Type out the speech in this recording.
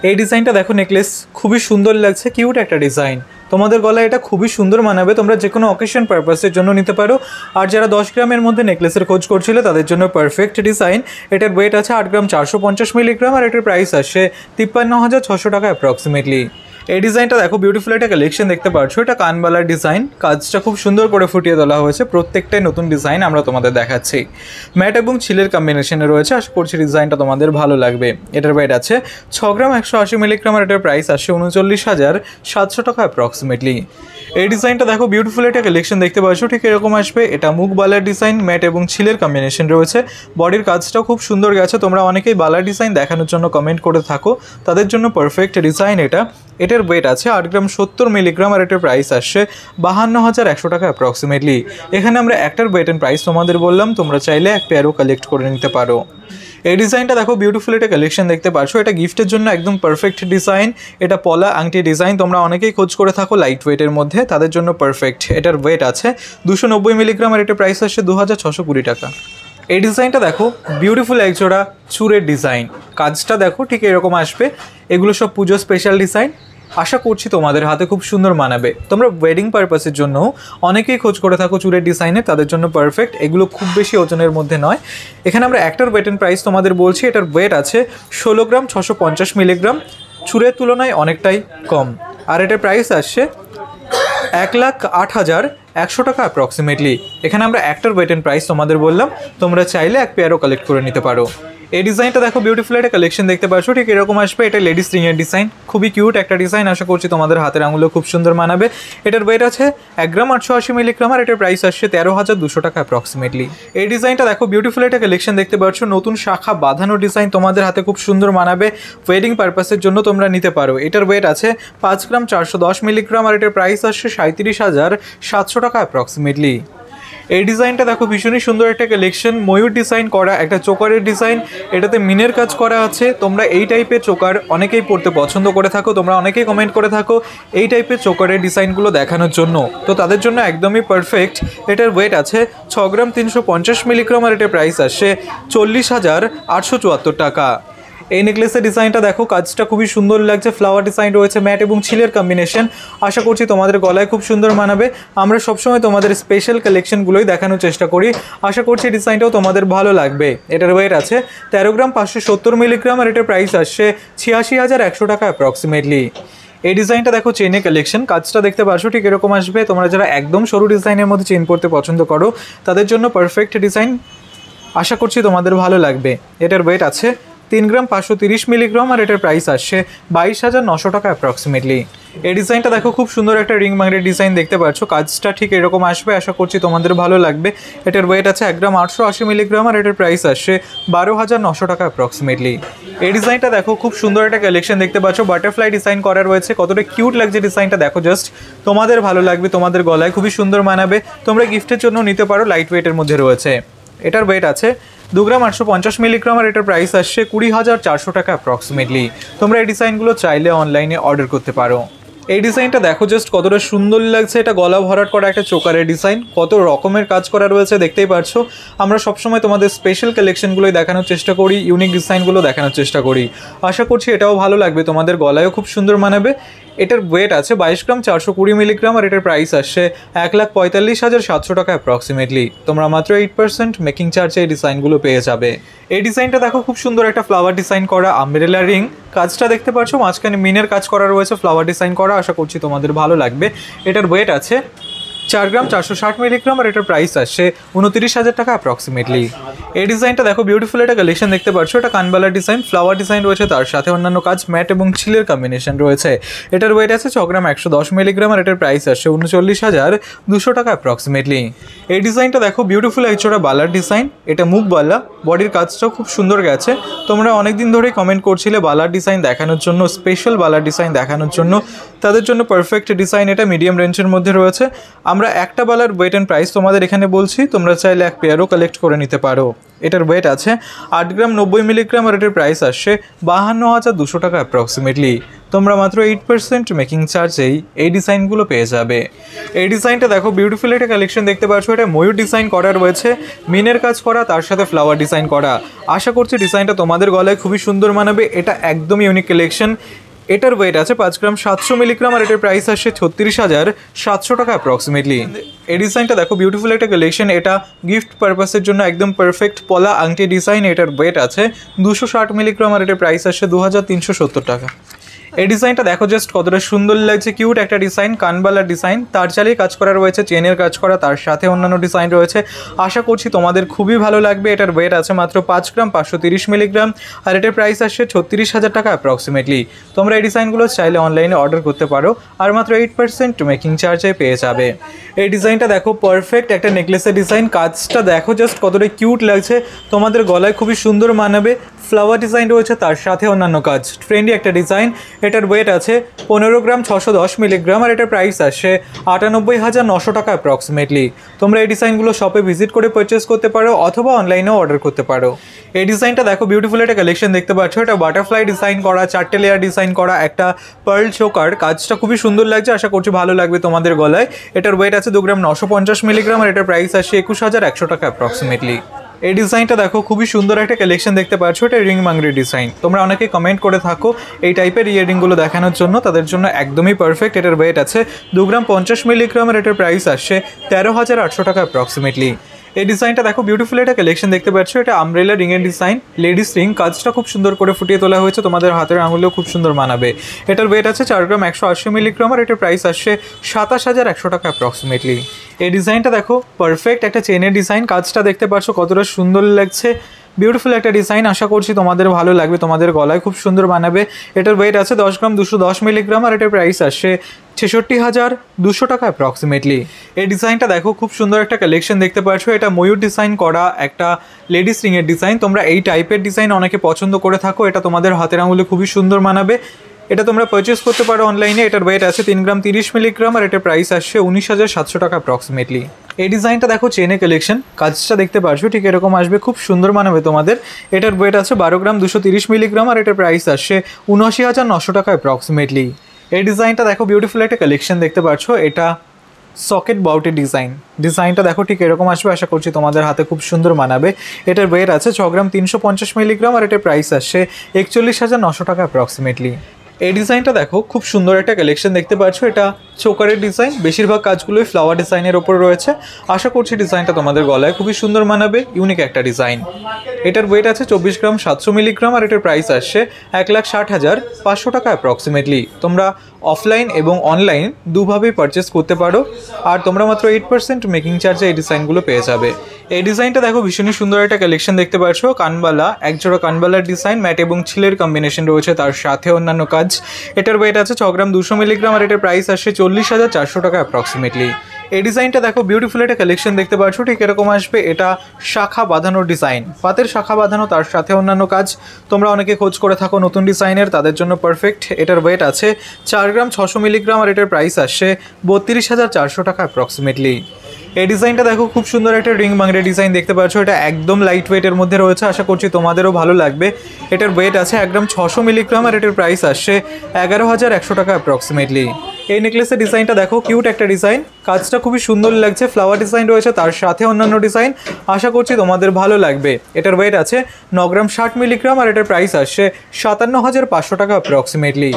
এই ডিজাইনটা দেখো, নেকলেস খুবই সুন্দর লাগছে, কিউট একটা ডিজাইন। তোমাদের গলায় এটা খুবই সুন্দর মানাবে, তোমরা যে কোনো অকেশন পারপাসের জন্য নিতে পারো। আর যারা 10 গ্রামের মধ্যে নেকলেসের খোঁজ করছিলে তাদের জন্য পারফেক্ট ডিজাইন। এটার ওয়েট আছে 8 গ্রাম 450 মিলিগ্রাম আর এটার প্রাইস আসছে 53,600 টাকা অ্যাপ্রক্সিমেটলি। এই ডিজাইনটা দেখো, বিউটিফুল একটা কালেকশন দেখতে পাচ্ছ। এটা কানবালার ডিজাইন, কাজটা খুব সুন্দর করে ফুটিয়ে তোলা হয়েছে, প্রত্যেকটাই নতুন ডিজাইন আমরা তোমাদের দেখাচ্ছি। ম্যাট এবং ছিলের কম্বিনেশনে রয়েছে, আশা করছি ডিজাইনটা তোমাদের ভালো লাগবে। এটার ওয়েট আছে 6 গ্রাম 180 মিলিগ্রাম আর এটার প্রাইস আসছে 39,700 টাকা অ্যাপ্রক্সিমেটলি। এই ডিজাইনটা দেখো, বিউটিফুল একটা কালেকশন দেখতে পাচ্ছ, ঠিক এরকম আসবে। এটা মুখ বালার ডিজাইন, ম্যাট এবং ছিলের কম্বিনেশন রয়েছে, বডির কাজটাও খুব সুন্দর গেছে। তোমরা অনেকেই বালার ডিজাইন দেখানোর জন্য কমেন্ট করে থাকো, তাদের জন্য পারফেক্ট ডিজাইন এটা। এটার ওয়েট আছে 8 গ্রাম 70 মিলিগ্রাম আর এটার প্রাইস আসছে 52,100 টাকা অ্যাপ্রক্সিমেটলি। এখানে আমরা একটার ওয়েট অ্যান্ড প্রাইস তোমাদের বললাম, তোমরা চাইলে এক পেয়ারও কালেক্ট করে নিতে পারো। এই ডিজাইনটা দেখো, বিউটিফুল একটা কালেকশন দেখতে পাচ্ছ। এটা গিফটের জন্য একদম পারফেক্ট ডিজাইন। এটা পলা আংটি ডিজাইন, তোমরা অনেকেই খোঁজ করে থাকো লাইট ওয়েটের মধ্যে, তাদের জন্য পারফেক্ট। এটার ওয়েট আছে 290 মিলিগ্রাম আর এটার প্রাইস আসছে 2620 টাকা। এই ডিজাইনটা দেখো, বিউটিফুল একজোড়া চুরের ডিজাইন, কাজটা দেখো ঠিক এরকম আসবে। এগুলো সব পুজো স্পেশাল ডিজাইন, আশা করছি তোমাদের হাতে খুব সুন্দর মানাবে। তোমরা ওয়েডিং পারপাসের জন্য অনেকেই খোঁজ করে থাকো চুলের ডিজাইনে, তাদের জন্য পারফেক্ট। এগুলো খুব বেশি ওজনের মধ্যে নয়। এখানে আমরা একটার ওয়েট অ্যান্ড প্রাইস তোমাদের বলছি। এটার ওয়েট আছে 16 গ্রাম 650 মিলিগ্রাম, চুলের তুলনায় অনেকটাই কম। আর এটার প্রাইস আসছে 1,08,100 টাকা অ্যাপ্রক্সিমেটলি। এখানে আমরা একটার ওয়েট অ্যান্ড প্রাইস তোমাদের বললাম, তোমরা চাইলে এক পেয়ারও কালেক্ট করে নিতে পারো। এই ডিজাইনটা দেখো, বিউটিফুল একটা কালেকশন দেখতে পাচ্ছ, ঠিক এরকম আসবে। এটা লেডিস রিংয়ের ডিজাইন, খুবই কিউট একটা ডিজাইন, আশা করছি তোমাদের হাতের আঙুলো খুব সুন্দর মানাবে। এটার ওয়েট আছে 1 গ্রাম 880 মিলিগ্রাম আর এটার প্রাইস আসছে 13,200 টাকা অ্যাপ্রক্সিমেটলি। এই ডিজাইনটা দেখো, বিউটিফুল একটা কালেকশন দেখতে পাচ্ছ, নতুন শাখা বাঁধানো ডিজাইন, তোমাদের হাতে খুব সুন্দর মানাবে। ওয়েডিং পারপাসের জন্য তোমরা নিতে পারো। এটার ওয়েট আছে 5 গ্রাম 410 মিলিগ্রাম আর এটার প্রাইস আসছে 37,700 টাকা অ্যাপ্রক্সিমেটলি। এই ডিজাইনটা দেখো, ভীষণই সুন্দর একটা কালেকশন, ময়ূর ডিজাইন করা একটা চোকারের ডিজাইন, এটাতে মিনের কাজ করা আছে। তোমরা এই টাইপের চোকার অনেকেই পড়তে পছন্দ করে থাকো, তোমরা অনেকেই কমেন্ট করে থাকো এই টাইপের চোকারের ডিজাইনগুলো দেখানোর জন্য, তো তাদের জন্য একদমই পারফেক্ট। এটার ওয়েট আছে 6 গ্রাম 350 মিলিগ্রাম আর এটার প্রাইস আসছে 40,874 টাকা। এই নেকলেসের ডিজাইনটা দেখো, কাজটা খুবই সুন্দর লাগছে, ফ্লাওয়ার ডিজাইন রয়েছে, ম্যাট এবং ছিলের কম্বিনেশন, আশা করছি তোমাদের গলায় খুব সুন্দর মানাবে। আমরা সবসময় তোমাদের স্পেশাল কালেকশনগুলোই দেখানোর চেষ্টা করি, আশা করছি ডিজাইনটাও তোমাদের ভালো লাগবে। এটার ওয়েট আছে 13 গ্রাম 570 মিলিগ্রাম আর এটার প্রাইস আসছে 86,100 টাকা অ্যাপ্রক্সিমেটলি। এই ডিজাইনটা দেখো, চেনে কালেকশন, কাজটা দেখতে পাচ্ছ ঠিক এরকম আসবে। তোমরা যারা একদম সরু ডিজাইনের মধ্যে চেন পড়তে পছন্দ করো, তাদের জন্য পারফেক্ট ডিজাইন, আশা করছি তোমাদের ভালো লাগবে। এটার ওয়েট আছে 3 গ্রাম 530 মিলিগ্রাম আর এটার প্রাইস আসছে 22,900 টাকা অ্যাপ্রক্সিমেটলি। এই ডিজাইনটা দেখো, খুব সুন্দর একটা রিং মাংরের ডিজাইন দেখতে পাচ্ছ, কাজটা ঠিক এরকম আসবে, আশা করছি তোমাদের ভালো লাগবে। এটার ওয়েট আছে 1 গ্রাম 880 মিলিগ্রাম আর এটার প্রাইস আসছে 12,900 টাকা অ্যাপ্রক্সিমেটলি। এই ডিজাইনটা দেখো, খুব সুন্দর একটা কালেকশন দেখতে পাচ্ছ, বাটারফ্লাই ডিজাইন করা রয়েছে, কতটা কিউট লাগছে ডিজাইনটা দেখো জাস্ট, তোমাদের ভালো লাগবে, তোমাদের গলায় খুবই সুন্দর মানাবে। তোমরা গিফটের জন্য নিতে পারো, লাইট ওয়েটের মধ্যে রয়েছে। এটার ওয়েট আছে 2 গ্রাম 850 মিলিগ্রাম আর এটার প্রাইস আসছে 20,400 টাকা অ্যাপ্রক্সিমেটলি। তোমরা এই ডিজাইনগুলো চাইলে অনলাইনে অর্ডার করতে পারো। এই ডিজাইনটা দেখো জাস্ট কতটা সুন্দর লাগছে, এটা গলা ভরাট করা একটা চোকারের ডিজাইন, কত রকমের কাজ করা রয়েছে দেখতেই পারছো। আমরা সবসময় তোমাদের স্পেশাল কালেকশনগুলোই দেখানোর চেষ্টা করি, ইউনিক ডিজাইনগুলো দেখানোর চেষ্টা করি, আশা করছি এটাও ভালো লাগবে, তোমাদের গলায়ও খুব সুন্দর মানাবে। এটার ওয়েট আছে 22 গ্রাম 420 মিলিগ্রাম আর এটার প্রাইস আসছে 1,45,700 টাকা অ্যাপ্রক্সিমেটলি। তোমরা মাত্র 8% মেকিং চার্জে এই ডিজাইনগুলো পেয়ে যাবে। এই ডিজাইনটা দেখো, খুব সুন্দর একটা ফ্লাওয়ার ডিজাইন করা আমব্রেলা রিং, কাজটা দেখতে পাচ্ছ, মাঝখানে মিনের কাজ করা রয়েছে, ফ্লাওয়ার ডিজাইন করা, আশা করছি তোমাদের ভালো লাগবে। এটার ওয়েট আছে 4 গ্রাম 460 মিলিগ্রাম আর এটার প্রাইস আসছে 29,000 টাকা অ্যাপ্রক্সিমেটলি। এই ডিজাইনটা দেখো, বিউটিফুল একটা কালেকশন দেখতে পাচ্ছ, এটা কানবালার ডিজাইন, ফ্লাওয়ার ডিজাইন রয়েছে, তার সাথে অন্যান্য কাজ, ম্যাট এবং ছিলের কম্বিনেশন রয়েছে। এটার ওয়েট আছে 6 গ্রাম 110 মিলিগ্রাম আর এটার প্রাইস আসছে 39,200 টাকা অ্যাপ্রক্সিমেটলি। এই ডিজাইনটা দেখো, বিউটিফুল একজোড়া বালার ডিজাইন, এটা মুখ বালা, বডির কাজটাও খুব সুন্দর গেছে। তোমরা অনেকদিন ধরেই কমেন্ট করছিলে বালার ডিজাইন দেখানোর জন্য, স্পেশাল বালার ডিজাইন দেখানোর জন্য, তাদের জন্য পারফেক্ট ডিজাইন। এটা মিডিয়াম রেঞ্জের মধ্যে রয়েছে। আমরা একটা বালার ওয়েট অ্যান্ড প্রাইস তোমাদের এখানে বলছি, তোমরা চাইলে এক পেয়ারও কালেক্ট করে নিতে পারো। এটার ওয়েট আছে 8 গ্রাম 90 মিলিগ্রাম আর এটার প্রাইস আসছে 52,200 টাকা অ্যাপ্রক্সিমেটলি। তোমরা মাত্র 8% মেকিং চার্জেই এই ডিজাইনগুলো পেয়ে যাবে। এই ডিজাইনটা দেখো বিউটিফুল একটা কালেকশন দেখতে পাচ্ছ। এটা ময়ূর ডিজাইন করা রয়েছে, মিনের কাজ করা, তার সাথে ফ্লাওয়ার ডিজাইন করা। আশা করছি ডিজাইনটা তোমাদের গলায় খুবই সুন্দর মানাবে। এটা একদম ইউনিক কালেকশন। এটার ওয়েট আছে 5 গ্রাম 700 মিলিগ্রাম আর এটার প্রাইস আসছে 36,700 টাকা অ্যাপ্রক্সিমেটলি। এই ডিজাইনটা দেখো বিউটিফুল একটা কালেকশন। এটা গিফট পারপাসের জন্য একদম পারফেক্ট পলা আংটি ডিজাইন। এটার ওয়েট আছে 260 মিলিগ্রাম আর এটার প্রাইস আসছে 2,370 টাকা। এই ডিজাইনটা দেখো জাস্ট কতটা সুন্দর লাগছে, কিউট একটা ডিজাইন, কানবালার ডিজাইন, তার চালিয়ে কাজ করা রয়েছে, চেনের কাজ করা, তার সাথে অন্যান্য ডিজাইন রয়েছে। আশা করছি তোমাদের খুবই ভালো লাগবে। এটার ওয়েট আছে মাত্র 5 গ্রাম 530 মিলিগ্রাম আর এটার প্রাইস আসছে 36,000 টাকা অ্যাপ্রক্সিমেটলি। তোমরা এই ডিজাইনগুলো চাইলে অনলাইনে অর্ডার করতে পারো আর মাত্র 8% মেকিং চার্জে পেয়ে যাবে। এই ডিজাইনটা দেখো পারফেক্ট একটা নেকলেসের ডিজাইন। কাজটা দেখো জাস্ট কতটা কিউট লাগছে, তোমাদের গলায় খুবই সুন্দর মানাবে। ফ্লাওয়ার ডিজাইন রয়েছে, তার সাথে অন্যান্য কাজ, ট্রেন্ডি একটা ডিজাইন। এটার ওয়েট আছে 15 গ্রাম 610 মিলিগ্রাম আর এটার প্রাইস আসছে 98,900 টাকা অ্যাপ্রক্সিমেটলি। তোমরা এই ডিজাইনগুলো শপে ভিজিট করে পারচেস করতে পারো অথবা অনলাইনেও অর্ডার করতে পারো। এই ডিজাইনটা দেখো বিউটিফুল একটা কালেকশন দেখতে পাচ্ছ। এটা বাটারফ্লাই ডিজাইন করা, 4টে লেয়ার ডিজাইন করা, একটা পার্ল চোকার। কাজটা খুবই সুন্দর লাগছে, আশা করছি ভালো লাগবে তোমাদের গলায়। এটার ওয়েট আছে 2 গ্রাম 950 মিলিগ্রাম আর এটার প্রাইস আসছে 21,100 টাকা অ্যাপ্রক্সিমেটলি। এই ডিজাইনটা দেখো খুবই সুন্দর একটা কালেকশন দেখতে পাচ্ছ। এটা রিং মাংরি ডিজাইন। তোমরা অনেকে কমেন্ট করে থাকো এই টাইপের ইয়াররিংগুলো দেখানোর জন্য, তাদের জন্য একদমই পারফেক্ট। এটার ওয়েট আছে 2 গ্রাম 50 মিলিগ্রাম আর এটার প্রাইস আসছে 13,800 টাকা অ্যাপ্রক্সিমেটলি। এই ডিজাইনটা দেখো বিউটিফুল একটা কালেকশন দেখতে পাচ্ছ। এটা আমব্রেলা রিংয়ের ডিজাইন, লেডিস রিং। কাজটা খুব সুন্দর করে ফুটিয়ে তোলা হয়েছে, তোমাদের হাতের আঙুলেও খুব সুন্দর মানাবে। এটার ওয়েট আছে 4 গ্রাম 180 মিলিগ্রাম আর এটার প্রাইস আসছে 27,100 টাকা অ্যাপ্রক্সিমেটলি। এই ডিজাইনটা দেখো পারফেক্ট একটা চেনের ডিজাইন। কাজটা দেখতে পাচ্ছ কতটা সুন্দর লাগছে, বিউটিফুল একটা ডিজাইন। আশা করছি তোমাদের ভালো লাগবে, তোমাদের গলায় খুব সুন্দর বানাবে। এটার ওয়েট আছে 10 গ্রাম 210 মিলিগ্রাম আর এটার প্রাইস আসছে 66,200 টাকা অ্যাপ্রক্সিমেটলি। এই ডিজাইনটা দেখো খুব সুন্দর একটা কালেকশন দেখতে পাচ্ছ। এটা ময়ূর ডিজাইন করা একটা লেডিস রিংয়ের ডিজাইন। তোমরা এই টাইপের ডিজাইন অনেকে পছন্দ করে থাকো, এটা তোমাদের হাতের আঙুলে খুবই সুন্দর মানাবে। এটা তোমরা পারচেস করতে পারো অনলাইনে। এটার ওয়েট আছে 3 গ্রাম 30 মিলিগ্রাম আর এটার প্রাইস আসছে 19,700 টাকা অ্যাপ্রক্সিমেটলি। এই ডিজাইনটা দেখো চেনে কালেকশন। কাজটা দেখতে পারছো ঠিক এরকম আসবে, খুব সুন্দর মানাবে তোমাদের। এটার ওয়েট আছে 12 গ্রাম 230 মিলিগ্রাম আর এটার প্রাইস আসছে 79,900 টাকা অ্যাপ্রক্সিমেটলি। এই ডিজাইনটা দেখো বিউটিফুল একটা কালেকশন দেখতে পাচ্ছ। এটা সকেট বাউটি ডিজাইন। ডিজাইনটা দেখো ঠিক এরকম আসবে, আশা করছি তোমাদের হাতে খুব সুন্দর মানাবে। এটার ওয়েট আছে 6 গ্রাম 350 মিলিগ্রাম আর এটার প্রাইস আসছে 41,900 টাকা অ্যাপ্রক্সিমেটলি। এই ডিজাইনটা দেখো খুব সুন্দর একটা কালেকশন দেখতে পাচ্ছ। এটা চোকারের ডিজাইন, বেশিরভাগ কাজগুলোই ফ্লাওয়ার ডিজাইনের ওপর রয়েছে। আশা করছি ডিজাইনটা তোমাদের গলায় খুবই সুন্দর মানাবে, ইউনিক একটা ডিজাইন। এটার ওয়েট আছে 24 গ্রাম 700 মিলিগ্রাম আর এটার প্রাইস আসছে 1,60,500 টাকা অ্যাপ্রক্সিমেটলি। তোমরা অফলাইন এবং অনলাইন দুভাবেই পারচেস করতে পারো আর তোমরা মাত্র 8% মেকিং চার্জে এই ডিজাইনগুলো পেয়ে যাবে। এই ডিজাইনটা দেখো ভীষণই সুন্দর একটা কালেকশন দেখতে পাচ্ছ। কানবালা, একজোড়া কানবালার ডিজাইন, ম্যাট এবং ছিলের কম্বিনেশন রয়েছে, তার সাথে অন্যান্য কাজ। এটার ওয়েট আছে 6 গ্রাম 200 মিলিগ্রাম আর এটার প্রাইস আসছে 40,400 টাকা অ্যাপ্রক্সিমেটলি। এই ডিজাইনটা দেখো বিউটিফুল একটা কালেকশন দেখতে পাচ্ছ, ঠিক এরকম আসবে। এটা শাখা বাঁধানোর ডিজাইন, পাতের শাখা বাঁধানো, তার সাথে অন্যান্য কাজ। তোমরা অনেকে খোঁজ করে থাকো নতুন ডিজাইনের, তাদের জন্য পারফেক্ট। এটার ওয়েট আছে 4 গ্রাম 600 মিলিগ্রাম আর এটার প্রাইস আসছে 32,400 টাকা অ্যাপ্রক্সিমেটলি। এই ডিজাইনটা দেখো খুব সুন্দর একটা রিং বাংড়ে ডিজাইন দেখতে পাচ্ছ। এটা একদম লাইট ওয়েটের মধ্যে রয়েছে, আশা করছি তোমাদেরও ভালো লাগবে। এটার ওয়েট আছে 1 গ্রাম 600 মিলিগ্রাম আর এটার প্রাইস আসছে 11,100 টাকা অ্যাপ্রক্সিমেটলি। এই নেকলেসের ডিজাইনটা দেখো কিউট একটা ডিজাইন। কাজটা খুবই সুন্দর লাগছে, ফ্লাওয়ার ডিজাইন রয়েছে, তার সাথে অন্যান্য ডিজাইন। আশা করছি তোমাদের ভালো লাগবে। এটার ওয়েট আছে 9 গ্রাম 60 মিলিগ্রাম আর এটার প্রাইস আসছে 57,500 টাকা অ্যাপ্রক্সিমেটলি।